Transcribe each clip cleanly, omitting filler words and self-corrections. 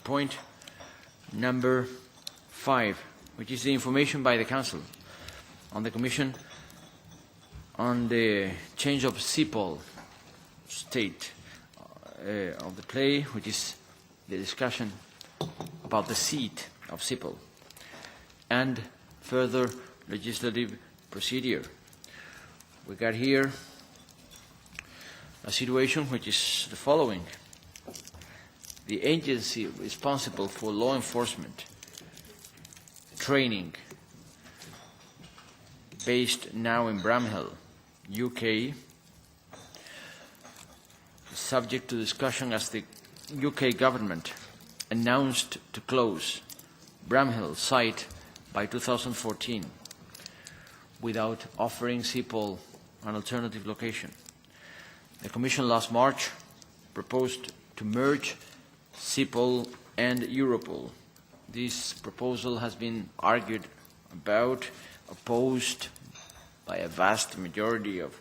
point number 5, which is the information by the Council on the Commission on the change of CEPOL state of the play, which is the discussion about the seat of CEPOL and further legislative procedure. We got here a situation which is the following. The agency responsible for law enforcement training, based now in Bramhill, UK, is subject to discussion as the UK government announced to close Bramhill site by 2014 without offering CEPOL an alternative location. The Commission last March proposed to merge CEPOL and Europol. This proposal has been argued about, opposed by a vast majority of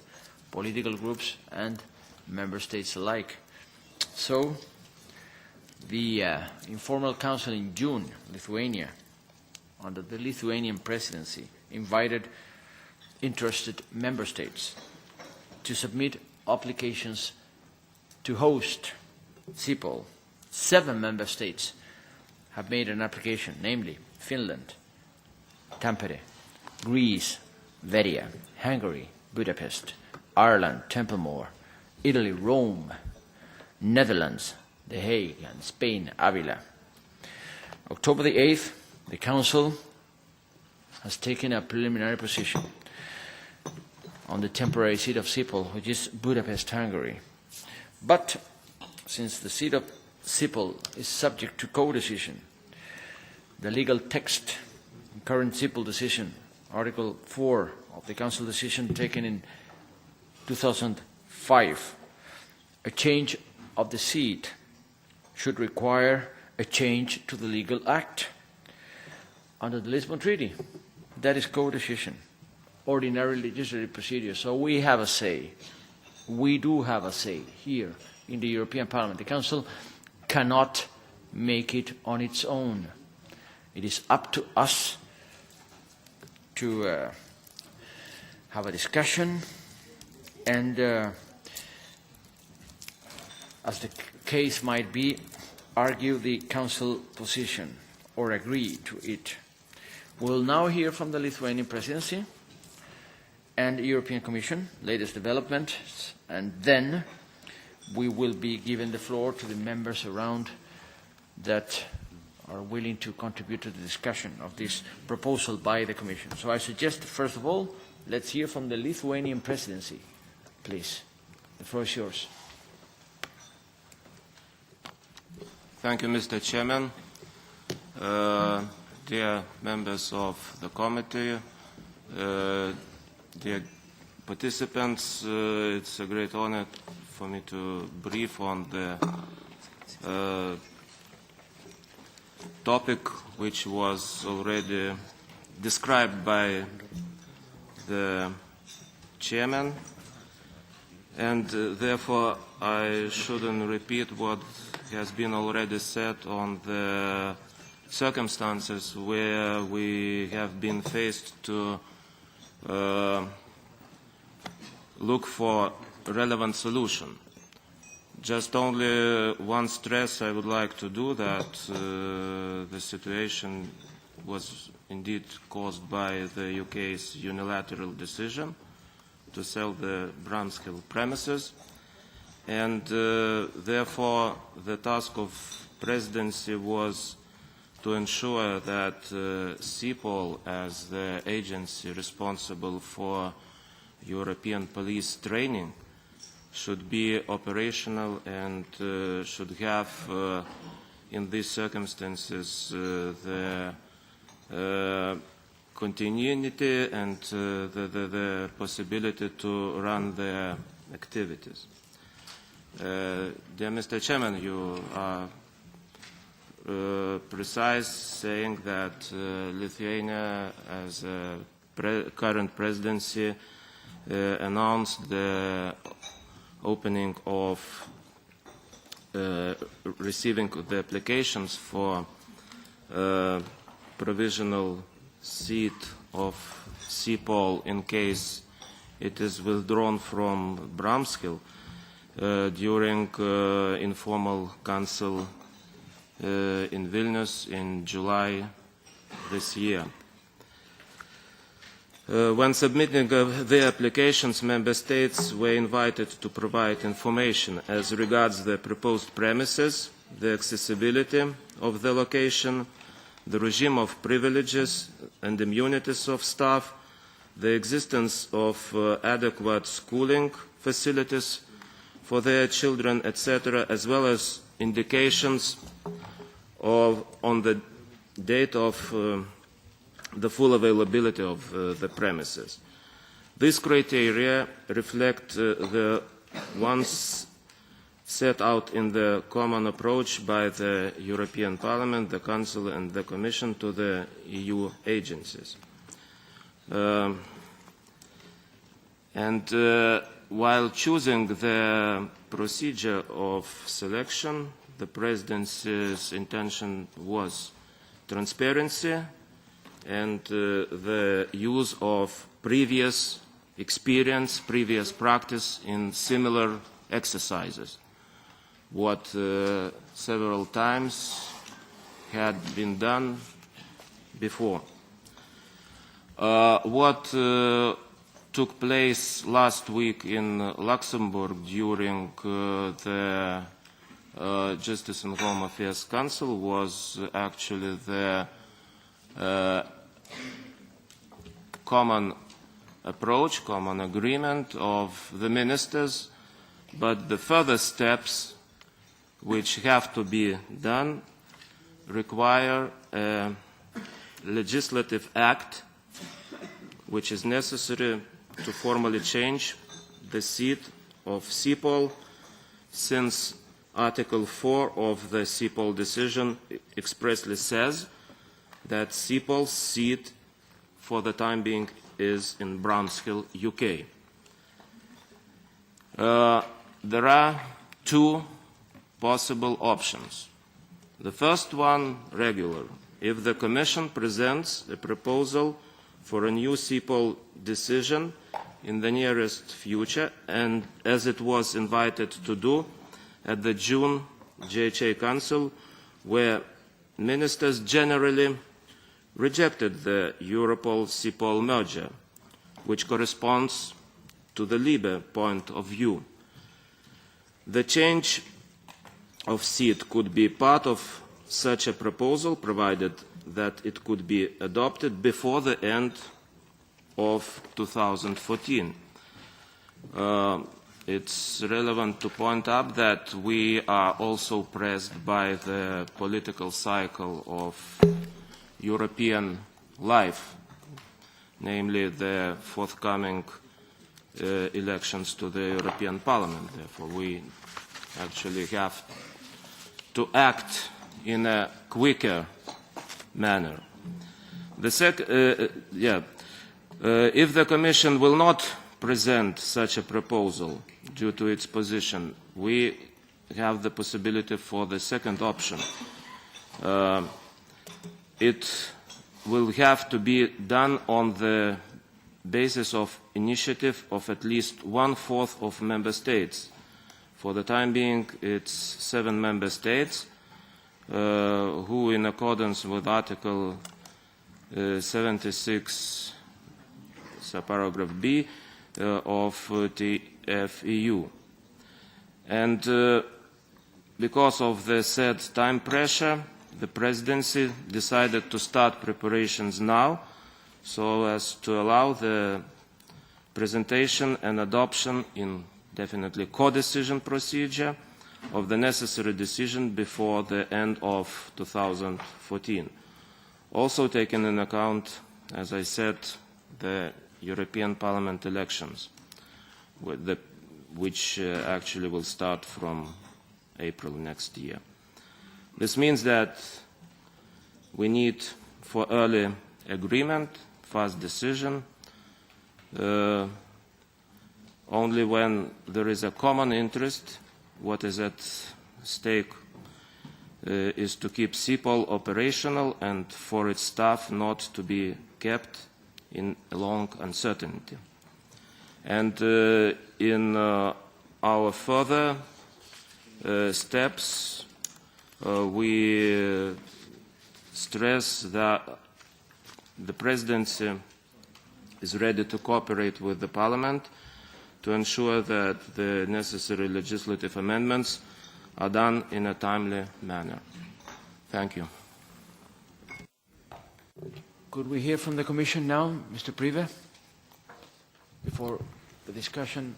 political groups and member states alike. So, the informal council in June, Lithuania, under the Lithuanian presidency, invited interested member states to submit applications to host CEPOL. 7 member states have made an application, namely Finland, Tampere, Greece, Veria, Hungary, Budapest, Ireland, Templemore, Italy, Rome, Netherlands, The Hague, and Spain, Avila. October the 8th, the Council has taken a preliminary position on the temporary seat of CEPOL, which is Budapest, Hungary. But since the seat of CEPOL is subject to co-decision, the legal text, current CEPOL decision, Article 4 of the Council decision taken in 2005, a change of the seat should require a change to the legal act. Under the Lisbon Treaty, that is co-decision, ordinary legislative procedure. So we have a say. We do have a say here in the European Parliament. The Council cannot make it on its own. It is up to us to have a discussion and, as the case might be, argue the Council position or agree to it. We will now hear from the Lithuanian Presidency and the European Commission, latest developments, and then we will be giving the floor to the members around that are willing to contribute to the discussion of this proposal by the Commission. So I suggest, first of all, let's hear from the Lithuanian Presidency. Please, the floor is yours. Thank you, Mr. Chairman. Dear members of the committee, dear participants, it's a great honor for me to brief on the topic which was already described by the chairman, and therefore I shouldn't repeat what has been already said on the circumstances where we have been faced to look for a relevant solution. Just only one stress I would like to do, that the situation was indeed caused by the UK's unilateral decision to sell the Bramshill premises, and therefore the task of presidency was to ensure that CEPOL, as the agency responsible for European police training, should be operational and should have, in these circumstances, the continuity and the possibility to run their activities. Dear Mr. Chairman, you are precise saying that Lithuania, as a current presidency, announced the opening of receiving the applications for provisional seat of CPOL in case it is withdrawn from Bramskill during informal council in Vilnius in July this year. When submitting their applications, Member States were invited to provide information as regards the proposed premises, the accessibility of the location, the regime of privileges and immunities of staff, the existence of adequate schooling facilities for their children, etc., as well as indications on the date of the full availability of the premises. These criteria reflect the ones set out in the common approach by the European Parliament, the Council and the Commission to the EU agencies. While choosing the procedure of selection, the Presidency's intention was transparency and the use of previous experience, previous practice in similar exercises, what several times had been done before. What took place last week in Luxembourg during the Justice and Home Affairs Council was actually the common approach, common agreement of the ministers, but the further steps which have to be done require a legislative act which is necessary to formally change the seat of CPOL, since Article 4 of the CPOL decision expressly says that CPOL's seat for the time being is in Bramshill, UK. There are two possible options. The first one, regular. If the Commission presents a proposal for a new CPOL decision in the nearest future, and as it was invited to do at the June JHA Council, where ministers generally rejected the Europol-CPOL merger, which corresponds to the Libe point of view. The change of seat could be part of such a proposal, provided that it could be adopted before the end of 2014. It's relevant to point out that we are also pressed by the political cycle of European life, namely the forthcoming elections to the European Parliament. Therefore, we actually have to act in a quicker manner. If the Commission will not present such a proposal due to its position, we have the possibility for the second option. It will have to be done on the basis of initiative of at least 1/4 of Member States. For the time being, it's 7 Member States who, in accordance with Article 76, subparagraph B of TFEU. And because of the said time pressure, the Presidency decided to start preparations now so as to allow the presentation and adoption in definitely co-decision procedure of the necessary decision before the end of 2014. Also taking in account, as I said, the European Parliament elections, which actually will start from April next year. This means that we need for early agreement, fast decision, only when there is a common interest, what is at stake is to keep CEPOL operational and for its staff not to be kept in a long uncertainty. And in our further steps, we stress that the Presidency is ready to cooperate with the Parliament to ensure that the necessary legislative amendments are done in a timely manner. Thank you. Could we hear from the Commission now, Mr. Prive, before the discussion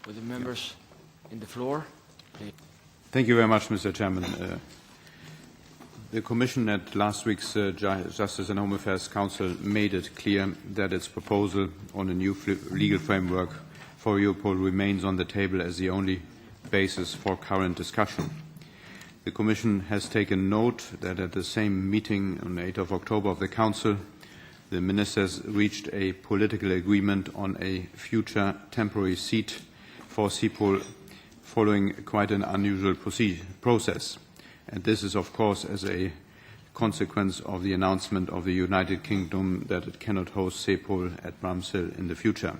with the members in the floor? Please. Thank you very much, Mr. Chairman. The Commission at last week's Justice and Home Affairs Council made it clear that its proposal on a new legal framework for Europol remains on the table as the only basis for current discussion. The Commission has taken note that at the same meeting on 8th of October of the Council, the ministers reached a political agreement on a future temporary seat for CEPOL following quite an unusual process. And this is, of course, as a consequence of the announcement of the United Kingdom that it cannot host CEPOL at Bramshill in the future.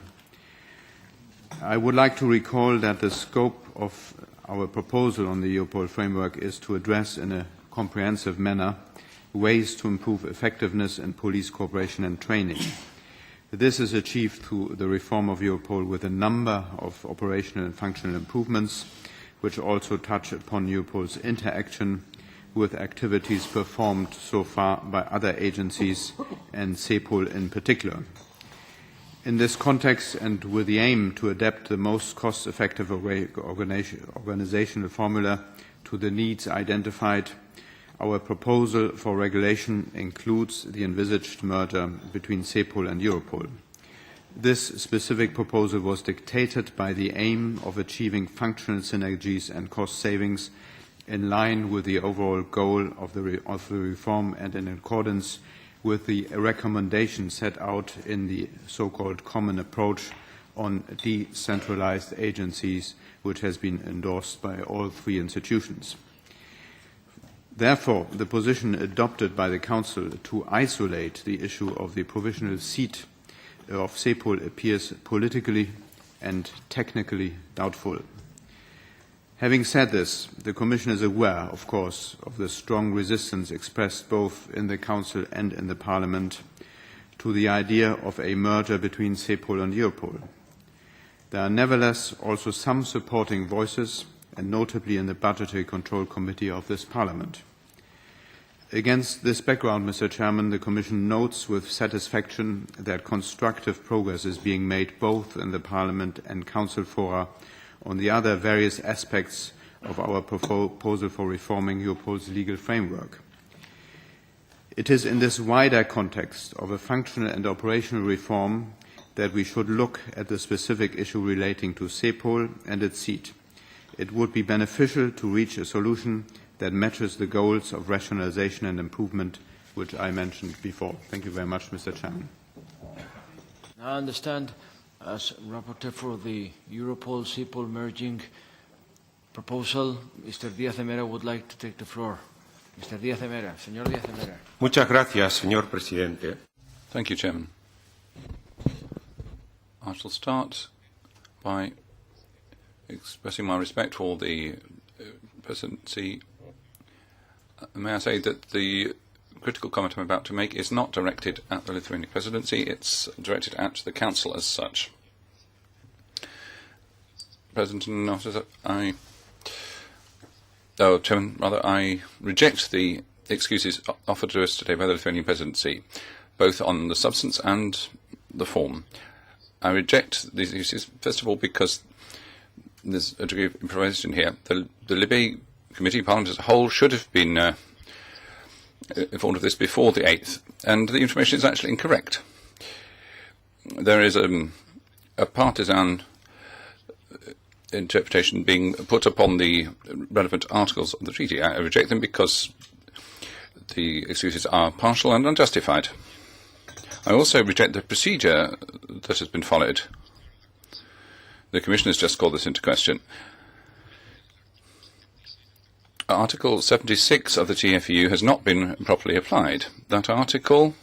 I would like to recall that the scope of our proposal on the Europol framework is to address in a comprehensive manner ways to improve effectiveness in police cooperation and training. This is achieved through the reform of Europol with a number of operational and functional improvements, which also touch upon Europol's interaction with activities performed so far by other agencies and CEPOL in particular. In this context, and with the aim to adapt the most cost-effective organizational formula to the needs identified, our proposal for regulation includes the envisaged merger between CEPOL and Europol. This specific proposal was dictated by the aim of achieving functional synergies and cost savings in line with the overall goal of the reform and in accordance with the recommendations set out in the so-called common approach on decentralized agencies, which has been endorsed by all three institutions. Therefore, the position adopted by the Council to isolate the issue of the provisional seat of CEPOL appears politically and technically doubtful. Having said this, the Commission is aware, of course, of the strong resistance expressed both in the Council and in the Parliament to the idea of a merger between CEPOL and Europol. There are nevertheless also some supporting voices, and notably in the Budgetary Control Committee of this Parliament. Against this background, Mr. Chairman, the Commission notes with satisfaction that constructive progress is being made both in the Parliament and Council fora on the other various aspects of our proposal for reforming Europol's legal framework. It is in this wider context of a functional and operational reform that we should look at the specific issue relating to CEPOL and its seat. It would be beneficial to reach a solution that matches the goals of rationalization and improvement which I mentioned before. Thank you very much, Mr. Chairman. I understand, as rapporteur for the Europol-CEPOL merging proposal, Mr. Díaz de Mera would like to take the floor. Mr. Díaz de Mera, señor Díaz de Mera. Muchas gracias, señor presidente. Thank you, Chairman. I shall start by expressing my respect for the presidency. May I say that the critical comment I'm about to make is not directed at the Lithuanian presidency, it's directed at the Council as such. President, Chairman, I reject the excuses offered to us today by the Lithuanian presidency, both on the substance and the form. I reject these excuses, first of all, because there's a degree of improvisation here. The Libe Committee, Parliament as a whole, should have been informed of this before the 8th, and the information is actually incorrect. There is a partisan interpretation being put upon the relevant articles of the treaty. I reject them because the excuses are partial and unjustified. I also reject the procedure that has been followed. The Commission has just called this into question. Article 76 of the TFEU has not been properly applied. That article,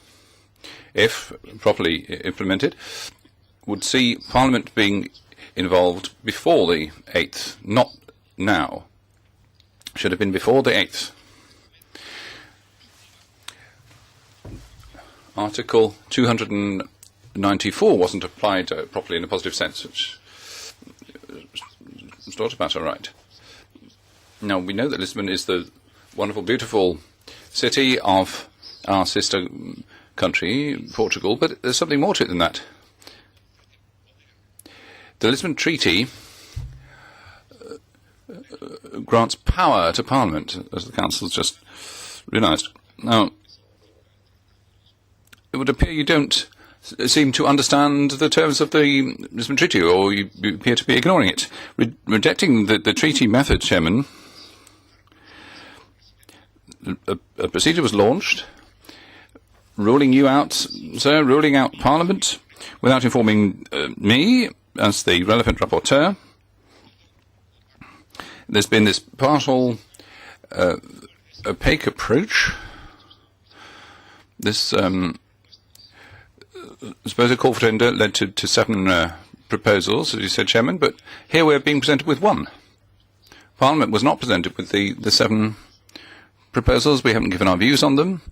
if properly implemented, would see Parliament being involved before the 8th, not now. Should have been before the 8th. Article 294 wasn't applied properly in a positive sense, which was thought about all right. Now, we know that Lisbon is the wonderful, beautiful city of our sister country, Portugal, but there's something more to it than that. The Lisbon Treaty grants power to Parliament, as the Council's just realised. Now, it would appear you don't seem to understand the terms of the Lisbon Treaty, or you appear to be ignoring it. Rejecting the treaty method, Chairman, a procedure was launched, ruling you out, sir, ruling out Parliament, without informing me, as the relevant rapporteur. There's been this partial, opaque approach. This supposed call for tender led to 7 proposals, as you said, Chairman, but here we're being presented with 1. Parliament was not presented with the 7 proposals. We haven't given our views on them.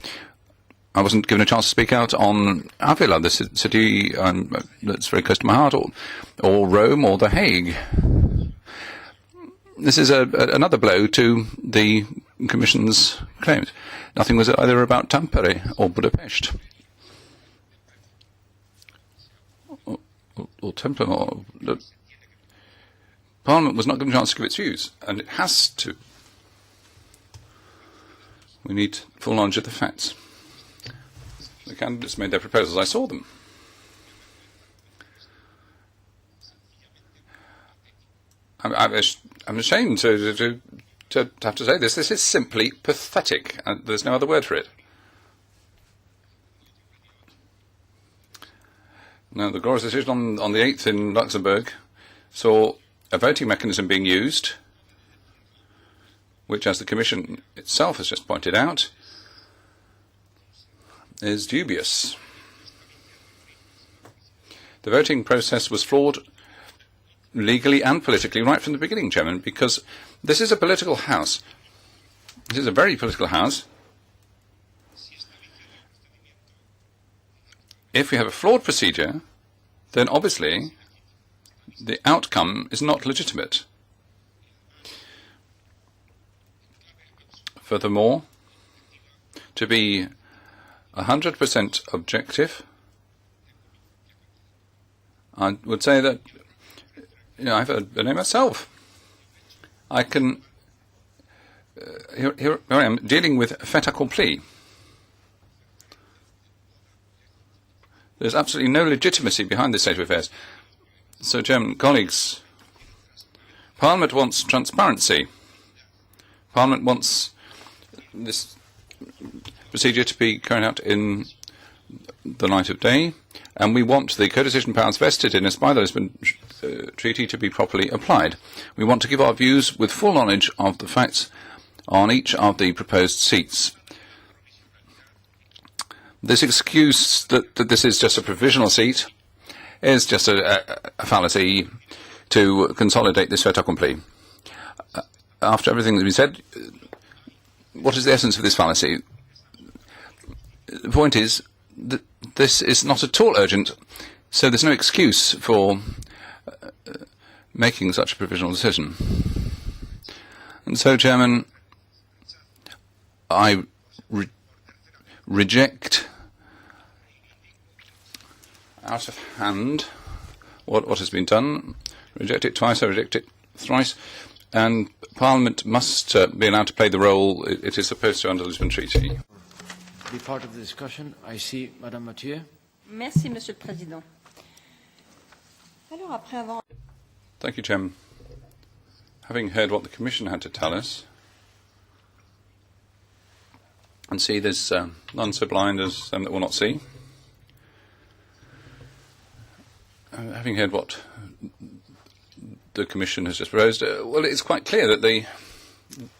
I wasn't given a chance to speak out on Avila, the city that's very close to my heart, or Rome, or The Hague. This is another blow to the Commission's claims. Nothing was either about Tampere or Budapest. Or Templemore. Parliament was not given a chance to give its views, and it has to. We need full knowledge of the facts. The candidates made their proposals. I saw them. I'm ashamed to have to say this. This is simply pathetic. There's no other word for it. Now, the glorious decision on the 8th in Luxembourg saw a voting mechanism being used, which, as the Commission itself has just pointed out, is dubious. The voting process was flawed legally and politically right from the beginning, Chairman, because this is a political house. This is a very political house. If we have a flawed procedure, then obviously the outcome is not legitimate. Furthermore, to be 100% objective, I would say that, I've heard the name myself. I can, here I am, dealing with fait accompli. There's absolutely no legitimacy behind this state of affairs. So, Chairman, colleagues, Parliament wants transparency. Parliament wants this procedure to be carried out in the light of day, and we want the co-decision powers vested in us by the Lisbon Treaty to be properly applied. We want to give our views with full knowledge of the facts on each of the proposed seats. This excuse that this is just a provisional seat is just a fallacy to consolidate this fait accompli. After everything that's been said, what is the essence of this fallacy? The point is that this is not at all urgent, so there's no excuse for making such a provisional decision. And so, Chairman, I reject out of hand what has been done. Reject it twice, I reject it thrice, and Parliament must be allowed to play the role it is supposed to under the Lisbon Treaty. Be part of the discussion. I see Madame Mathieu. Merci, Monsieur le Président. Alors, après avoir... Thank you, Chairman. Having heard what the Commission had to tell us, and see there's none so blind as them that will not see. Having heard what the Commission has just proposed, well, it's quite clear that the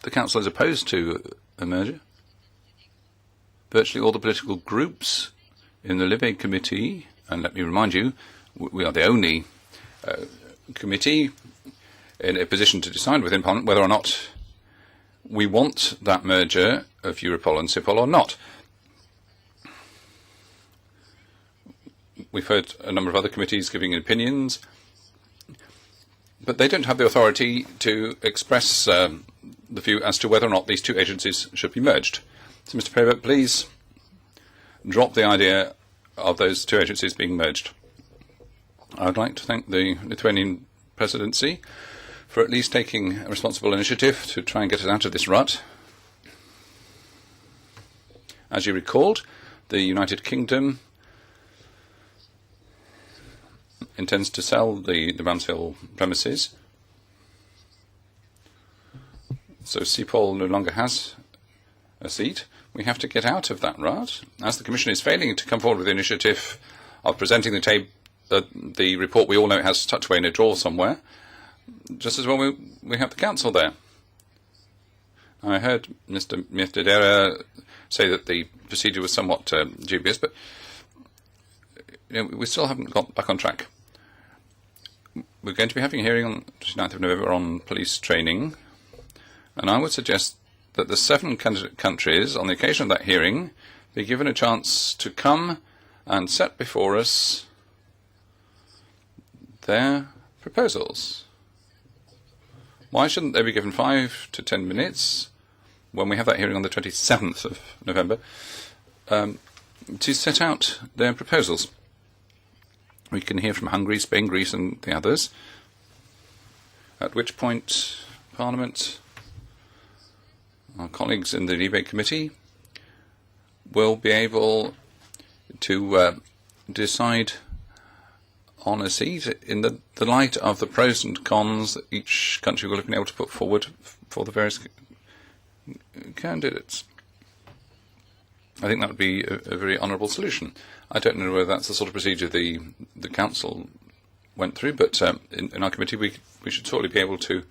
the Council is opposed to a merger. Virtually all the political groups in the Libe committee, and let me remind you, we are the only committee in a position to decide within Parliament whether or not we want that merger of Europol and CIPOL or not. We've heard a number of other committees giving opinions, but they don't have the authority to express the view as to whether or not these two agencies should be merged. So, Mr. Prevost, please drop the idea of those two agencies being merged. I would like to thank the Lithuanian presidency for at least taking a responsible initiative to try and get us out of this rut. As you recalled, the United Kingdom intends to sell the Bramshill premises. So CIPOL no longer has a seat. We have to get out of that rut. As the Commission is failing to come forward with the initiative of presenting the report, we all know it has tucked away in a drawer somewhere, just as well we have the Council there. I heard Mr. Miftadera say that the procedure was somewhat dubious, but we still haven't got back on track. We're going to be having a hearing on 29th of November on police training, and I would suggest that the 7 candidate countries, on the occasion of that hearing, be given a chance to come and set before us their proposals. Why shouldn't they be given 5 to 10 minutes when we have that hearing on the 27th of November to set out their proposals? We can hear from Hungary, Spain, Greece and the others, at which point Parliament, our colleagues in the Libe committee, will be able to decide on a seat in the light of the pros and cons that each country will have been able to put forward for the various candidates. I think that would be a very honourable solution. I don't know whether that's the sort of procedure the Council went through, but in our committee we should certainly be able to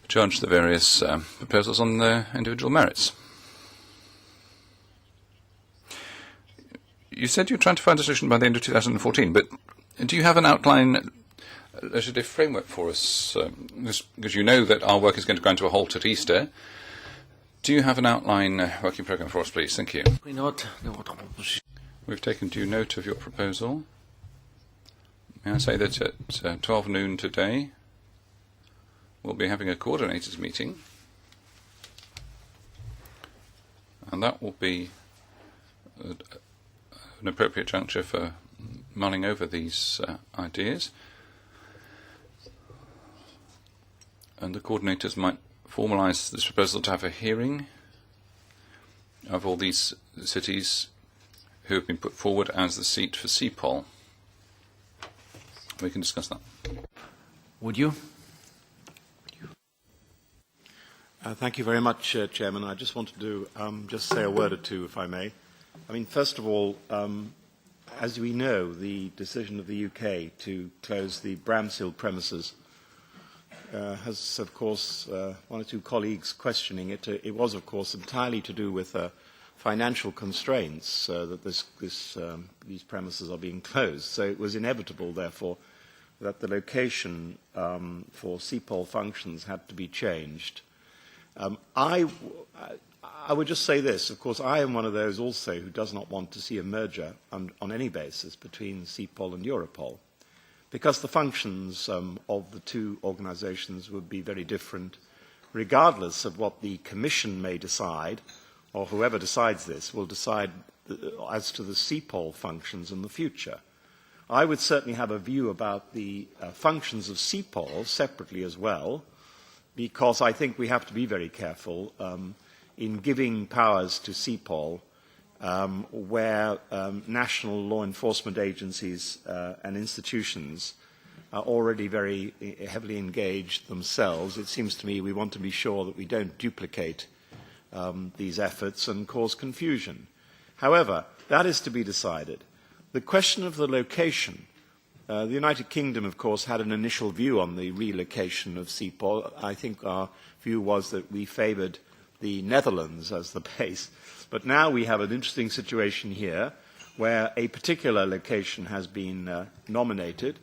judge the various proposals on their individual merits. You said you're trying to find a solution by the end of 2014, but do you have an outline legislative framework for us? Because you know that our work is going to go into a halt at Easter. Do you have an outline working programme for us, please? Thank you. We've taken due note of your proposal. May I say that at 12 noon today, we'll be having a coordinators meeting, and that will be an appropriate juncture for mulling over these ideas. And the coordinators might formalise this proposal to have a hearing of all these cities who have been put forward as the seat for CIPOL. We can discuss that. Would you? Thank you very much, Chairman. I just wanted to just say a word or two, if I may. I mean, first of all, as we know, the decision of the UK to close the Bramshill premises has, of course, one or two colleagues questioning it. It was, of course, entirely to do with financial constraints that these premises are being closed. So it was inevitable, therefore, that the location for CIPOL functions had to be changed. I would just say this. Of course, I am one of those also who does not want to see a merger on any basis between CIPOL and Europol, because the functions of the two organisations would be very different, regardless of what the Commission may decide, or whoever decides this will decide as to the CIPOL functions in the future. I would certainly have a view about the functions of CIPOL separately as well, because I think we have to be very careful in giving powers to CIPOL where national law enforcement agencies and institutions are already very heavily engaged themselves. It seems to me we want to be sure that we don't duplicate these efforts and cause confusion. However, that is to be decided. The question of the location The United Kingdom, of course, had an initial view on the relocation of CEPOL. I think our view was that we favoured the Netherlands as the base. But now we have an interesting situation here where a particular location has been nominated,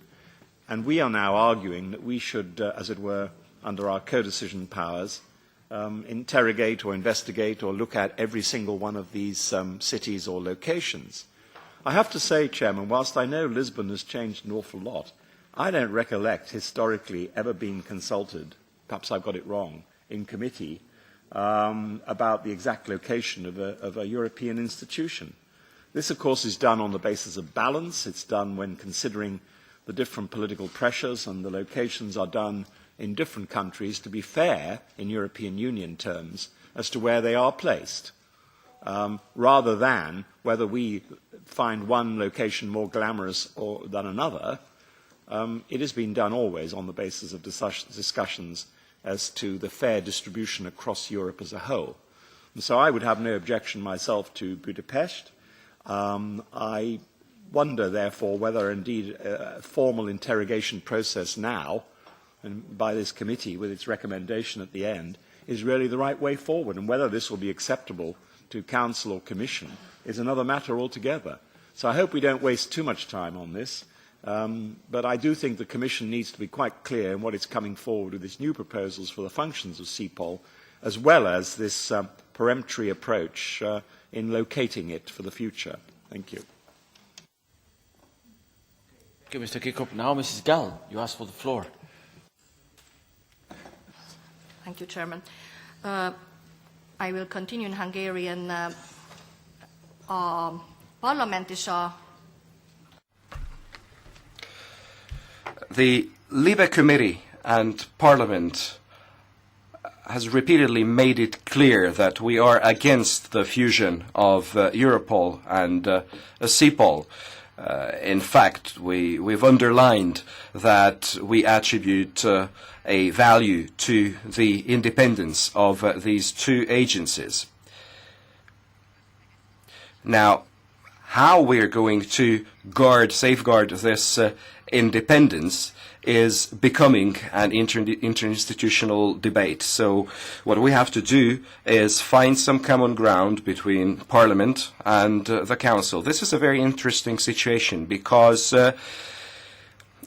and we are now arguing that we should, as it were, under our co-decision powers, interrogate or investigate or look at every single one of these cities or locations. I have to say, Chairman, whilst I know Lisbon has changed an awful lot, I don't recollect historically ever being consulted, perhaps I've got it wrong, in committee about the exact location of a European institution. This, of course, is done on the basis of balance. It's done when considering the different political pressures, and the locations are done in different countries to be fair in European Union terms as to where they are placed, rather than whether we find one location more glamorous than another. It has been done always on the basis of discussions as to the fair distribution across Europe as a whole. And so I would have no objection myself to Budapest. I wonder, therefore, whether indeed a formal interrogation process now, and by this committee with its recommendation at the end, is really the right way forward, and whether this will be acceptable to Council or Commission is another matter altogether. So I hope we don't waste too much time on this, but I do think the Commission needs to be quite clear in what it's coming forward with its new proposals for the functions of CEPOL, as well as this peremptory approach in locating it for the future. Thank you. Okay, Mr. Kirkhope. Now, Mrs. Gall, you asked for the floor. Thank you, Chairman. I will continue in Hungarian. Parlament is The Libe Committee and Parliament has repeatedly made it clear that we are against the fusion of Europol and CEPOL. In fact, we've underlined that we attribute a value to the independence of these two agencies. Now, how we're going to safeguard this independence is becoming an interinstitutional debate. So what we have to do is find some common ground between Parliament and the Council. This is a very interesting situation because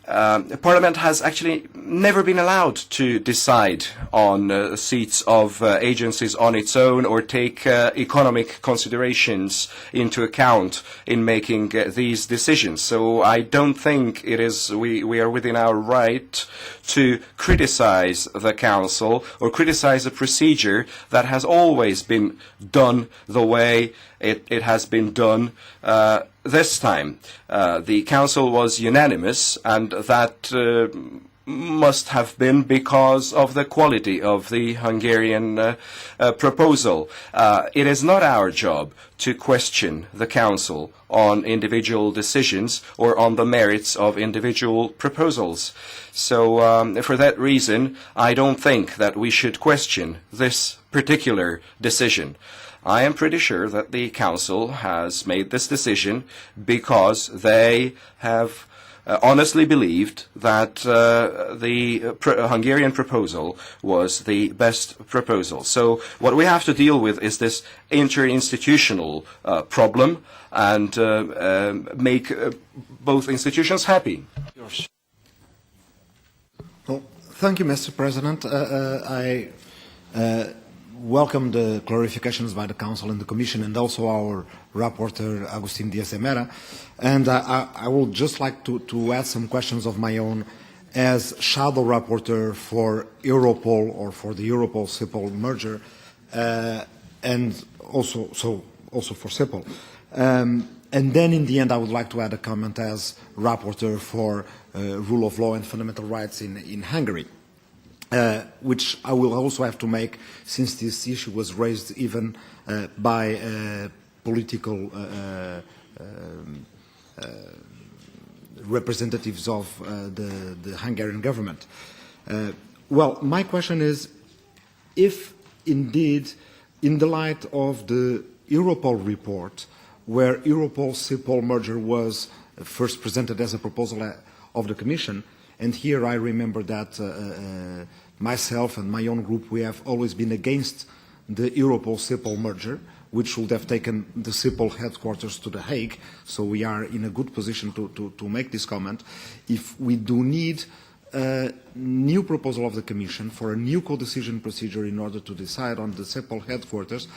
Parliament has actually never been allowed to decide on seats of agencies on its own or take economic considerations into account in making these decisions. So I don't think it is we are within our right to criticize the Council or criticize a procedure that has always been done the way it has been done this time. The Council was unanimous, and that must have been because of the quality of the Hungarian proposal. It is not our job to question the Council on individual decisions or on the merits of individual proposals. So for that reason, I don't think that we should question this particular decision. I am pretty sure that the Council has made this decision because they have honestly believed that the Hungarian proposal was the best proposal. So what we have to deal with is this interinstitutional problem and make both institutions happy. Well, thank you, Mr. President. I welcome the clarifications by the Council and the Commission and also our rapporteur, Agustin Diaz de Mera. And I would just like to add some questions of my own as shadow rapporteur for Europol or for the Europol-CEPOL merger and also for CEPOL. And then in the end, I would like to add a comment as rapporteur for rule of law and fundamental rights in Hungary. Which I will also have to make since this issue was raised even by political representatives of the Hungarian government. Well, my question is, if indeed, in the light of the Europol report, where Europol-CEPOL merger was first presented as a proposal of the Commission. And here I remember that myself and my own group, we have always been against the Europol-CEPOL merger, which would have taken the CEPOL headquarters to The Hague. So we are in a good position to make this comment. If we do need a new proposal of the Commission for a new co-decision procedure in order to decide on the CEPOL headquarters,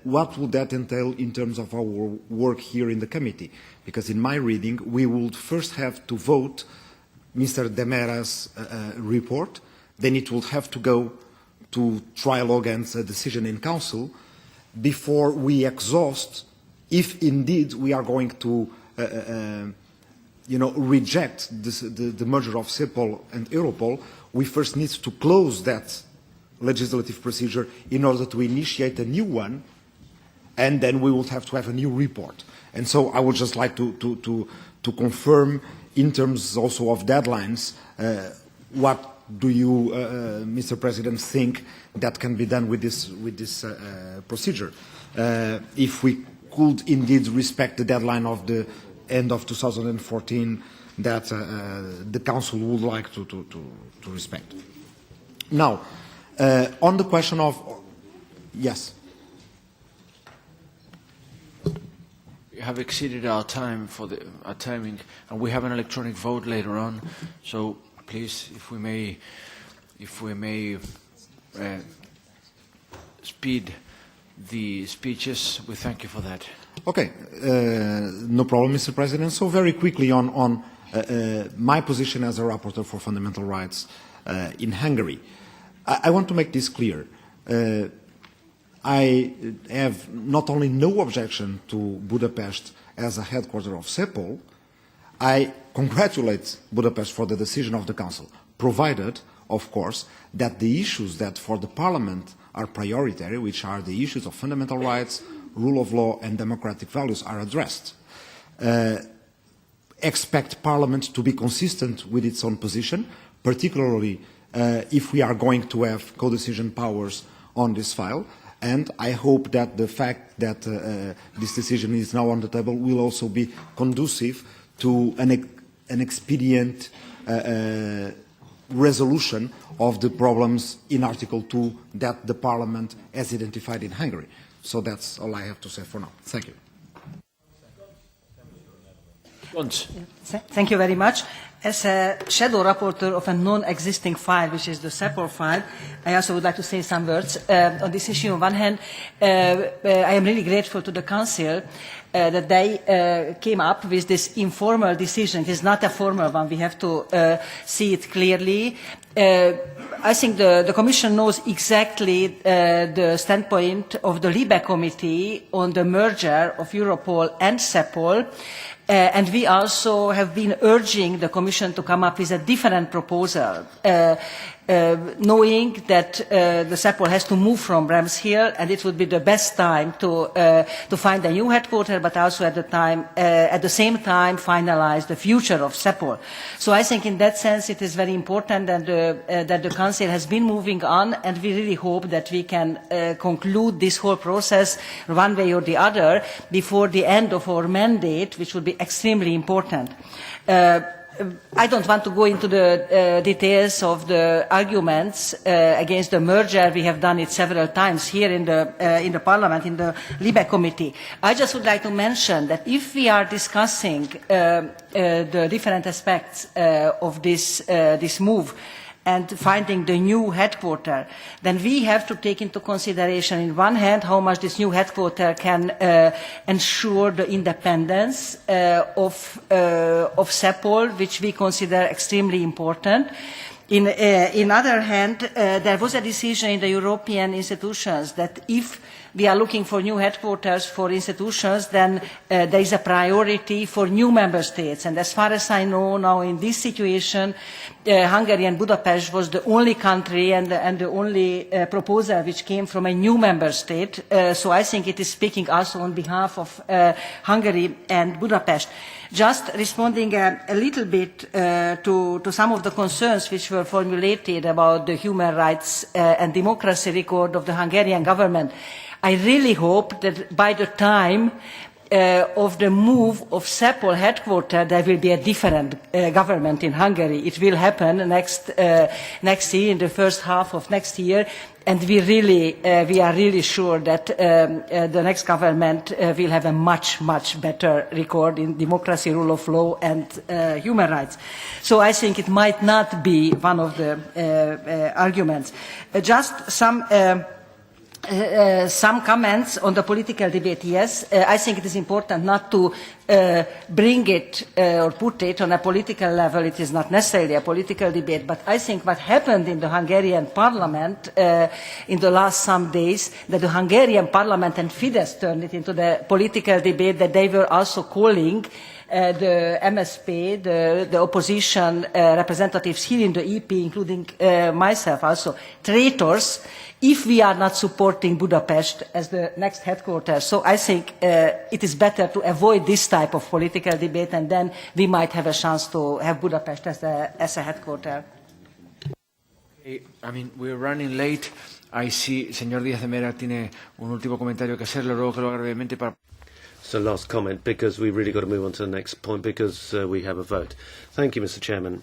what would that entail in terms of our work here in the committee? Because in my reading, we would first have to vote Mr. De Mera's report, then it would have to go to trialogue and a decision in Council before we exhaust, if indeed we are going to reject the merger of CEPOL and Europol. We first need to close that legislative procedure in order to initiate a new one, and then we will have to have a new report. And so I would just like to confirm, in terms also of deadlines, what do you, Mr. President, think that can be done with this procedure? If we could indeed respect the deadline of the end of 2014 that the Council would like to respect. Now, on the question of... Yes. We have exceeded our time our timing, and we have an electronic vote later on. So please, if we may speed the speeches, we thank you for that. Okay, no problem, Mr. President. So very quickly on my position as a rapporteur for fundamental rights in Hungary. I want to make this clear. I have not only no objection to Budapest as a headquarter of CEPOL, I congratulate Budapest for the decision of the Council, provided, of course, that the issues that for the Parliament are prioritary, which are the issues of fundamental rights, rule of law and democratic values, are addressed. Expect Parliament to be consistent with its own position, particularly if we are going to have co-decision powers on this file. And I hope that the fact that this decision is now on the table will also be conducive to an expedient resolution of the problems in Article 2 that the Parliament has identified in Hungary. So that's all I have to say for now. Thank you. Thank you very much. As a shadow rapporteur of a non-existing file, which is the CEPOL file, I also would like to say some words on this issue. On one hand, I am really grateful to the Council that they came up with this informal decision. It is not a formal one. We have to see it clearly. I think the Commission knows exactly the standpoint of the Libe Committee on the merger of Europol and CEPOL. And we also have been urging the Commission to come up with a different proposal, knowing that the CEPOL has to move from Bramshill, and it would be the best time to find a new headquarters, but also at the same time finalize the future of CEPOL. So I think in that sense it is very important that the Council has been moving on, and we really hope that we can conclude this whole process one way or the other before the end of our mandate, which would be extremely important. I don't want to go into the details of the arguments against the merger. We have done it several times here in the Parliament, in the Libe Committee. I just would like to mention that if we are discussing the different aspects of this move, and finding the new headquarter, then we have to take into consideration, on one hand, how much this new headquarter can ensure the independence of CEPOL, which we consider extremely important. In other hand, there was a decision in the European institutions that if we are looking for new headquarters for institutions, then there is a priority for new member states. And as far as I know now in this situation, Hungary and Budapest was the only country and the only proposal which came from a new member state. So I think it is speaking also on behalf of Hungary and Budapest. Just responding a little bit to some of the concerns which were formulated about the human rights and democracy record of the Hungarian government. I really hope that by the time of the move of CEPOL headquarters, there will be a different government in Hungary. It will happen next year, in the first half of next year, and we are really sure that the next government will have a much better record in democracy, rule of law, and human rights. So I think it might not be one of the arguments. Just some comments on the political debate. Yes, I think it is important not to bring it or put it on a political level. It is not necessarily a political debate, but I think what happened in the Hungarian parliament in the last some days, that the Hungarian parliament and Fidesz turned it into the political debate, that they were also calling the MSP, the opposition representatives here in the EP, including myself also, traitors, if we are not supporting Budapest as the next headquarters. So I think it is better to avoid this type of political debate, and then we might have a chance to have Budapest as a headquarter. I mean, we're running late. I see, señor Díaz de Mera tiene un último comentario que hacer, le ruego que lo haga brevemente para... So last comment, because we've really got to move on to the next point, because we have a vote. Thank you, Mr. Chairman.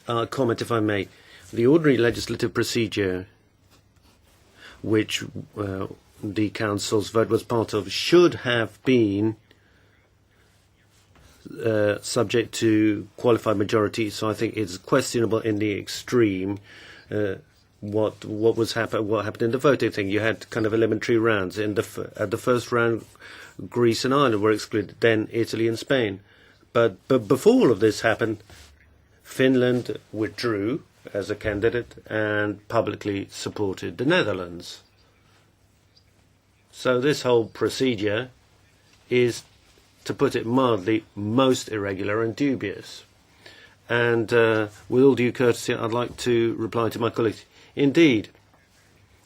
Comment, if I may. The ordinary legislative procedure, which the Council's vote was part of, should have been subject to qualified majority. So I think it's questionable in the extreme what happened in the voting thing. You had kind of elementary rounds. At the first round, Greece and Ireland were excluded, then Italy and Spain. But before all of this happened, Finland withdrew as a candidate and publicly supported the Netherlands. So this whole procedure is, to put it mildly, most irregular and dubious. And with all due courtesy, I'd like to reply to my colleagues. Indeed,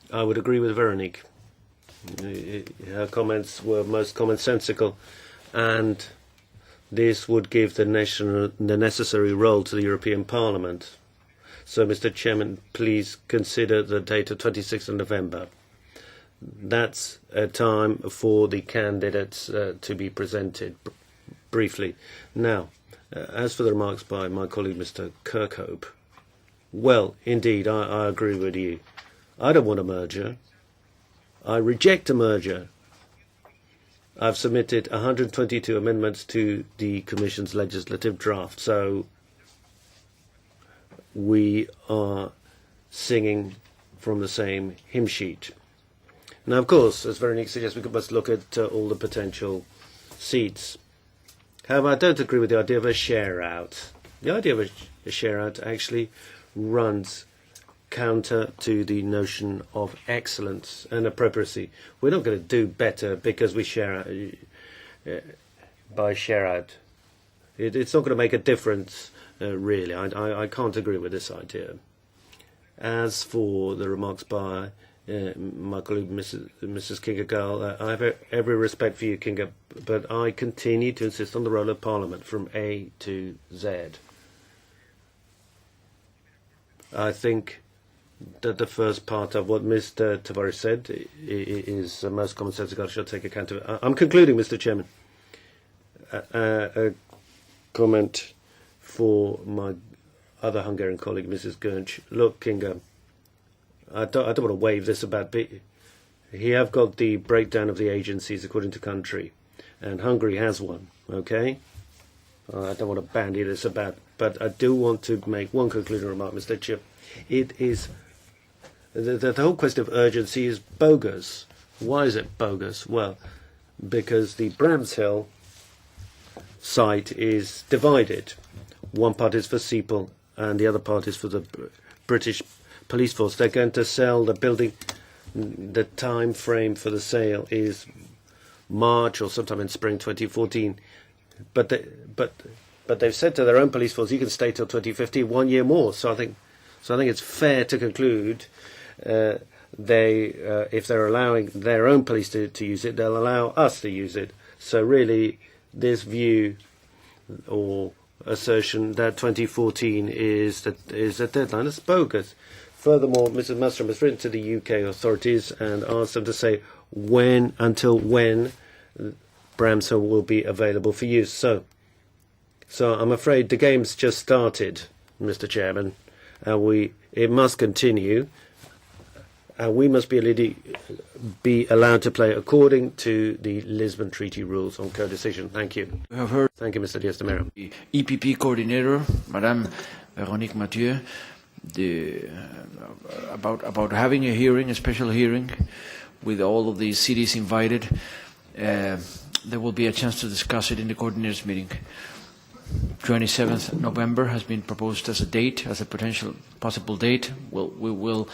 I would agree with Veronique. Her comments were most commonsensical, and this would give the necessary role to the European Parliament. So, Mr. Chairman, please consider the date of 26th of November. That's a time for the candidates to be presented briefly. Now, as for the remarks by my colleague, Mr. Kirkhope, well, indeed, I agree with you. I don't want a merger. I reject a merger. I've submitted 122 amendments to the Commission's legislative draft, so we are singing from the same hymn sheet. Now, of course, as Veronique suggests, we must look at all the potential seats. However, I don't agree with the idea of a share-out. The idea of a share-out actually runs counter to the notion of excellence and appropriacy. We're not going to do better because we share out, by share out. It's not going to make a difference, really. I can't agree with this idea. As for the remarks by my colleague, Mrs. Kinga-Gall, I have every respect for you, Kinga, but I continue to insist on the role of Parliament from A to Z. I think that the first part of what Mr. Tavares said is most commonsensical. I shall take account of it. I'm concluding, Mr. Chairman. A comment for my other Hungarian colleague, Mrs. Gönc. Look, Kinga, I don't want to wave this about, but here I've got the breakdown of the agencies according to country, and Hungary has one, okay? I don't want to bandy this about, but I do want to make one concluding remark, Mr. Chair. It is, the whole question of urgency is bogus. Why is it bogus? Well, because the Bramshill site is divided. One part is for CEPOL and the other part is for the British police force. They're going to sell the building. The time frame for the sale is March or sometime in spring 2014. But they've said to their own police force, you can stay till 2015, 1 year more. So I think it's fair to conclude if they're allowing their own police to use it, they'll allow us to use it. So really, this view or assertion that 2014 is the deadline is bogus. Furthermore, Mrs. Mustrom has written to the UK authorities and asked them to say until when Bramshill will be available for use. So I'm afraid the game's just started, Mr. Chairman, and it must continue, and we must be allowed to play according to the Lisbon Treaty rules on co-decision. Thank you. We have heard Thank you, Mr. Diaz de Mera. the EPP coordinator, Madame Véronique Mathieu, about having a hearing, a special hearing, with all of the cities invited. There will be a chance to discuss it in the coordinators' meeting. 27th November has been proposed as a date, as a possible date. We will